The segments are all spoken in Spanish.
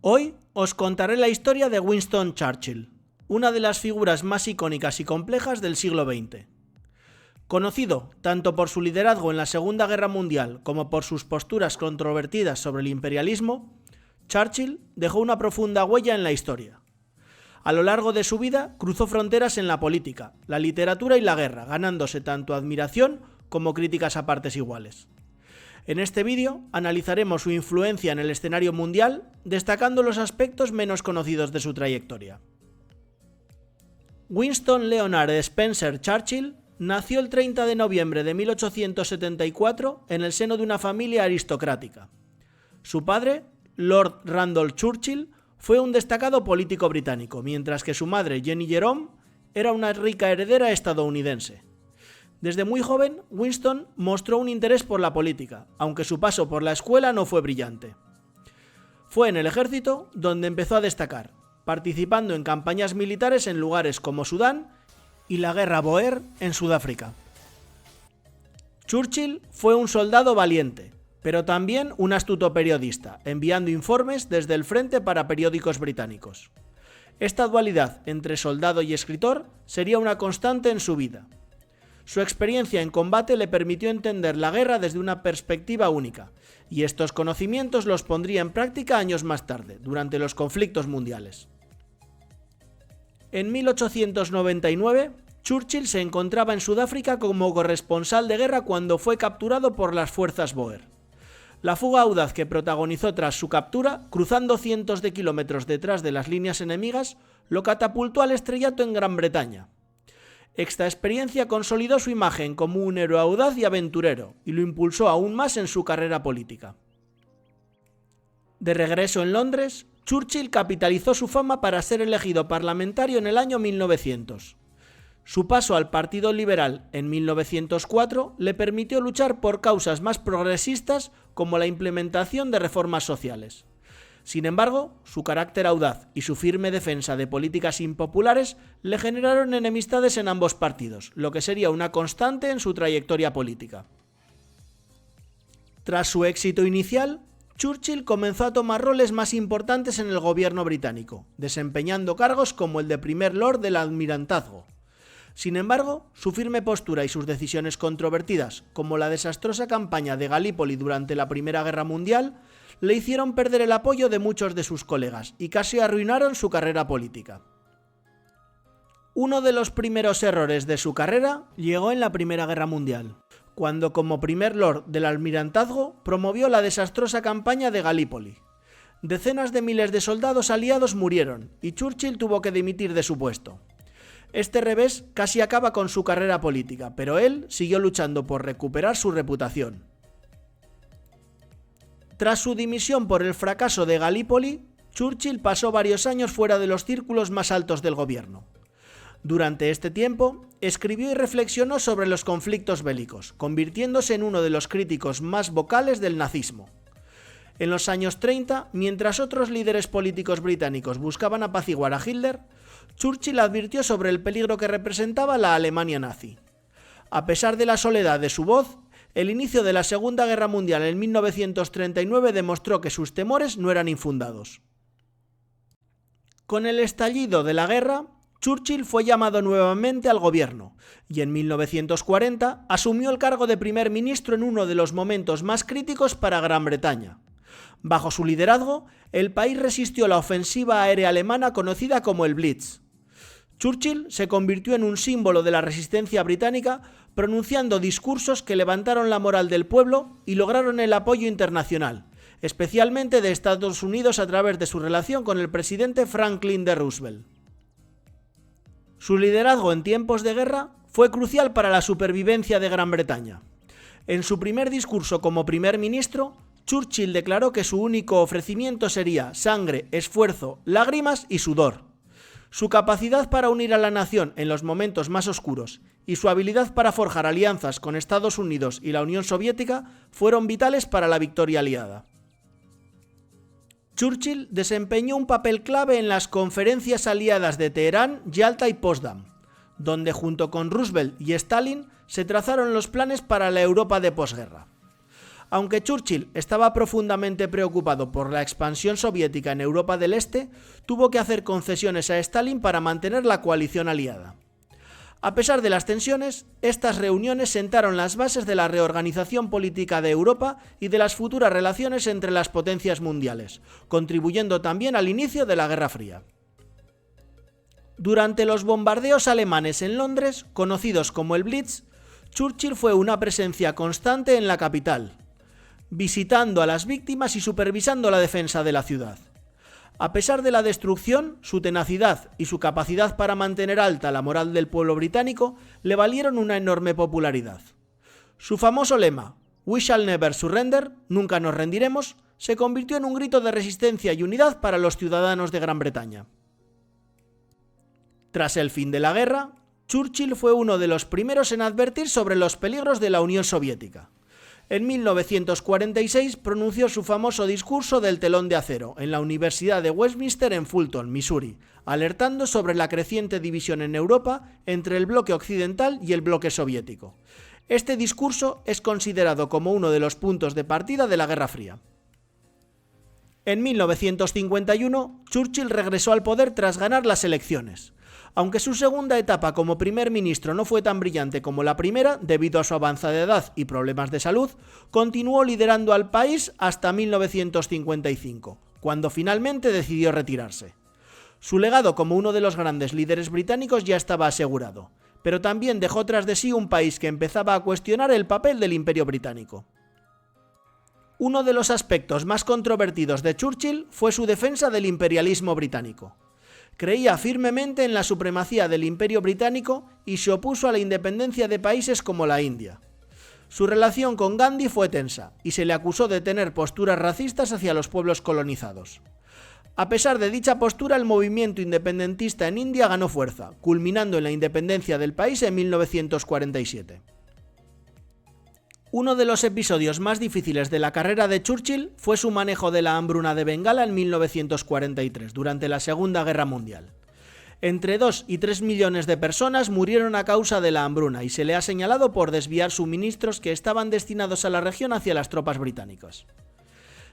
Hoy os contaré la historia de Winston Churchill, una de las figuras más icónicas y complejas del siglo XX. Conocido tanto por su liderazgo en la Segunda Guerra Mundial como por sus posturas controvertidas sobre el imperialismo, Churchill dejó una profunda huella en la historia. A lo largo de su vida cruzó fronteras en la política, la literatura y la guerra, ganándose tanto admiración como críticas a partes iguales. En este vídeo analizaremos su influencia en el escenario mundial, destacando los aspectos menos conocidos de su trayectoria. Winston Leonard Spencer Churchill nació el 30 de noviembre de 1874 en el seno de una familia aristocrática. Su padre, Lord Randolph Churchill, fue un destacado político británico, mientras que su madre, Jenny Jerome, era una rica heredera estadounidense. Desde muy joven, Winston mostró un interés por la política, aunque su paso por la escuela no fue brillante. Fue en el ejército donde empezó a destacar, participando en campañas militares en lugares como Sudán y la Guerra Boer en Sudáfrica. Churchill fue un soldado valiente, pero también un astuto periodista, enviando informes desde el frente para periódicos británicos. Esta dualidad entre soldado y escritor sería una constante en su vida. Su experiencia en combate le permitió entender la guerra desde una perspectiva única, y estos conocimientos los pondría en práctica años más tarde, durante los conflictos mundiales. En 1899, Churchill se encontraba en Sudáfrica como corresponsal de guerra cuando fue capturado por las fuerzas Boer. La fuga audaz que protagonizó tras su captura, cruzando cientos de kilómetros detrás de las líneas enemigas, lo catapultó al estrellato en Gran Bretaña. Esta experiencia consolidó su imagen como un héroe audaz y aventurero, y lo impulsó aún más en su carrera política. De regreso en Londres, Churchill capitalizó su fama para ser elegido parlamentario en el año 1900. Su paso al Partido Liberal en 1904 le permitió luchar por causas más progresistas como la implementación de reformas sociales. Sin embargo, su carácter audaz y su firme defensa de políticas impopulares le generaron enemistades en ambos partidos, lo que sería una constante en su trayectoria política. Tras su éxito inicial, Churchill comenzó a tomar roles más importantes en el gobierno británico, desempeñando cargos como el de primer lord del almirantazgo. Sin embargo, su firme postura y sus decisiones controvertidas, como la desastrosa campaña de Galípoli durante la Primera Guerra Mundial, le hicieron perder el apoyo de muchos de sus colegas y casi arruinaron su carrera política. Uno de los primeros errores de su carrera llegó en la Primera Guerra Mundial, cuando como primer lord del almirantazgo promovió la desastrosa campaña de Galípoli. Decenas de miles de soldados aliados murieron y Churchill tuvo que dimitir de su puesto. Este revés casi acaba con su carrera política, pero él siguió luchando por recuperar su reputación. Tras su dimisión por el fracaso de Galípoli, Churchill pasó varios años fuera de los círculos más altos del gobierno. Durante este tiempo, escribió y reflexionó sobre los conflictos bélicos, convirtiéndose en uno de los críticos más vocales del nazismo. En los años 30, mientras otros líderes políticos británicos buscaban apaciguar a Hitler, Churchill advirtió sobre el peligro que representaba la Alemania nazi. A pesar de la soledad de su voz, el inicio de la Segunda Guerra Mundial en 1939 demostró que sus temores no eran infundados. Con el estallido de la guerra, Churchill fue llamado nuevamente al gobierno y en 1940 asumió el cargo de primer ministro en uno de los momentos más críticos para Gran Bretaña. Bajo su liderazgo, el país resistió la ofensiva aérea alemana conocida como el Blitz. Churchill se convirtió en un símbolo de la resistencia británica, pronunciando discursos que levantaron la moral del pueblo y lograron el apoyo internacional, especialmente de Estados Unidos a través de su relación con el presidente Franklin D. Roosevelt. Su liderazgo en tiempos de guerra fue crucial para la supervivencia de Gran Bretaña. En su primer discurso como primer ministro, Churchill declaró que su único ofrecimiento sería sangre, esfuerzo, lágrimas y sudor. Su capacidad para unir a la nación en los momentos más oscuros y su habilidad para forjar alianzas con Estados Unidos y la Unión Soviética fueron vitales para la victoria aliada. Churchill desempeñó un papel clave en las conferencias aliadas de Teherán, Yalta y Potsdam, donde junto con Roosevelt y Stalin se trazaron los planes para la Europa de posguerra. Aunque Churchill estaba profundamente preocupado por la expansión soviética en Europa del Este, tuvo que hacer concesiones a Stalin para mantener la coalición aliada. A pesar de las tensiones, estas reuniones sentaron las bases de la reorganización política de Europa y de las futuras relaciones entre las potencias mundiales, contribuyendo también al inicio de la Guerra Fría. Durante los bombardeos alemanes en Londres, conocidos como el Blitz, Churchill fue una presencia constante en la capital, visitando a las víctimas y supervisando la defensa de la ciudad. A pesar de la destrucción, su tenacidad y su capacidad para mantener alta la moral del pueblo británico le valieron una enorme popularidad. Su famoso lema, "We shall never surrender", nunca nos rendiremos, se convirtió en un grito de resistencia y unidad para los ciudadanos de Gran Bretaña. Tras el fin de la guerra, Churchill fue uno de los primeros en advertir sobre los peligros de la Unión Soviética. En 1946 pronunció su famoso discurso del telón de acero en la Universidad de Westminster en Fulton, Missouri, alertando sobre la creciente división en Europa entre el bloque occidental y el bloque soviético. Este discurso es considerado como uno de los puntos de partida de la Guerra Fría. En 1951, Churchill regresó al poder tras ganar las elecciones. Aunque su segunda etapa como primer ministro no fue tan brillante como la primera, debido a su avanzada edad y problemas de salud, continuó liderando al país hasta 1955, cuando finalmente decidió retirarse. Su legado como uno de los grandes líderes británicos ya estaba asegurado, pero también dejó tras de sí un país que empezaba a cuestionar el papel del Imperio Británico. Uno de los aspectos más controvertidos de Churchill fue su defensa del imperialismo británico. Creía firmemente en la supremacía del Imperio Británico y se opuso a la independencia de países como la India. Su relación con Gandhi fue tensa y se le acusó de tener posturas racistas hacia los pueblos colonizados. A pesar de dicha postura, el movimiento independentista en India ganó fuerza, culminando en la independencia del país en 1947. Uno de los episodios más difíciles de la carrera de Churchill fue su manejo de la hambruna de Bengala en 1943, durante la Segunda Guerra Mundial. Entre 2 y 3 millones de personas murieron a causa de la hambruna y se le ha señalado por desviar suministros que estaban destinados a la región hacia las tropas británicas.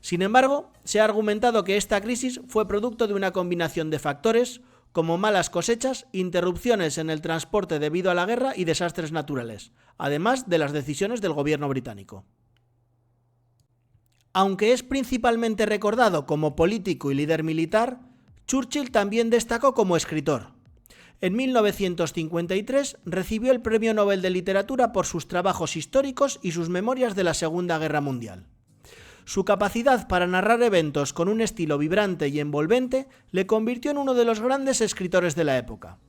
Sin embargo, se ha argumentado que esta crisis fue producto de una combinación de factores como malas cosechas, interrupciones en el transporte debido a la guerra y desastres naturales, además de las decisiones del gobierno británico. Aunque es principalmente recordado como político y líder militar, Churchill también destacó como escritor. En 1953 recibió el Premio Nobel de Literatura por sus trabajos históricos y sus memorias de la Segunda Guerra Mundial. Su capacidad para narrar eventos con un estilo vibrante y envolvente le convirtió en uno de los grandes escritores de la época.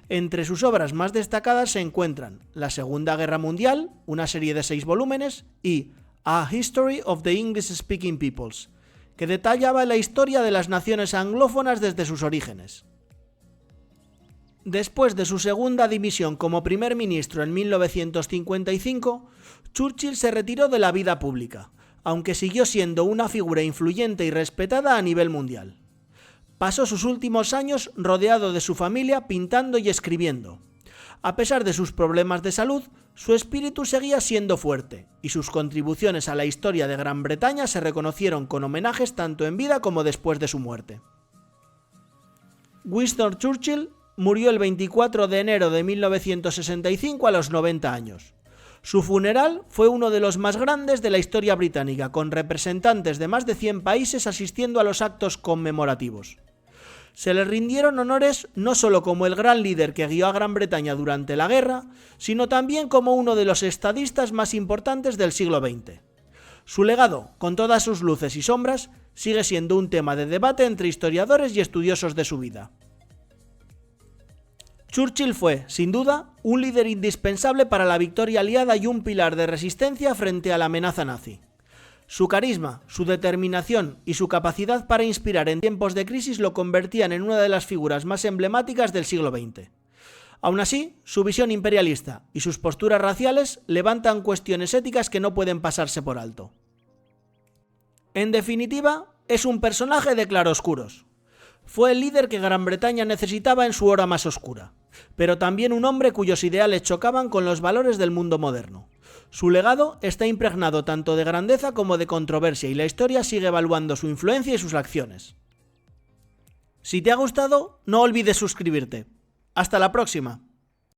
Entre sus obras más destacadas se encuentran La Segunda Guerra Mundial, una serie de 6 volúmenes, y A History of the English-Speaking Peoples, que detallaba la historia de las naciones anglófonas desde sus orígenes. Después de su segunda dimisión como primer ministro en 1955, Churchill se retiró de la vida pública, aunque siguió siendo una figura influyente y respetada a nivel mundial. Pasó sus últimos años rodeado de su familia pintando y escribiendo. A pesar de sus problemas de salud, su espíritu seguía siendo fuerte, y sus contribuciones a la historia de Gran Bretaña se reconocieron con homenajes tanto en vida como después de su muerte. Winston Churchill murió el 24 de enero de 1965 a los 90 años. Su funeral fue uno de los más grandes de la historia británica, con representantes de más de 100 países asistiendo a los actos conmemorativos. Se le rindieron honores no solo como el gran líder que guió a Gran Bretaña durante la guerra, sino también como uno de los estadistas más importantes del siglo XX. Su legado, con todas sus luces y sombras, sigue siendo un tema de debate entre historiadores y estudiosos de su vida. Churchill fue, sin duda, un líder indispensable para la victoria aliada y un pilar de resistencia frente a la amenaza nazi. Su carisma, su determinación y su capacidad para inspirar en tiempos de crisis lo convertían en una de las figuras más emblemáticas del siglo XX. Aún así, su visión imperialista y sus posturas raciales levantan cuestiones éticas que no pueden pasarse por alto. En definitiva, es un personaje de claroscuros. Fue el líder que Gran Bretaña necesitaba en su hora más oscura, pero también un hombre cuyos ideales chocaban con los valores del mundo moderno. Su legado está impregnado tanto de grandeza como de controversia y la historia sigue evaluando su influencia y sus acciones. Si te ha gustado, no olvides suscribirte. ¡Hasta la próxima!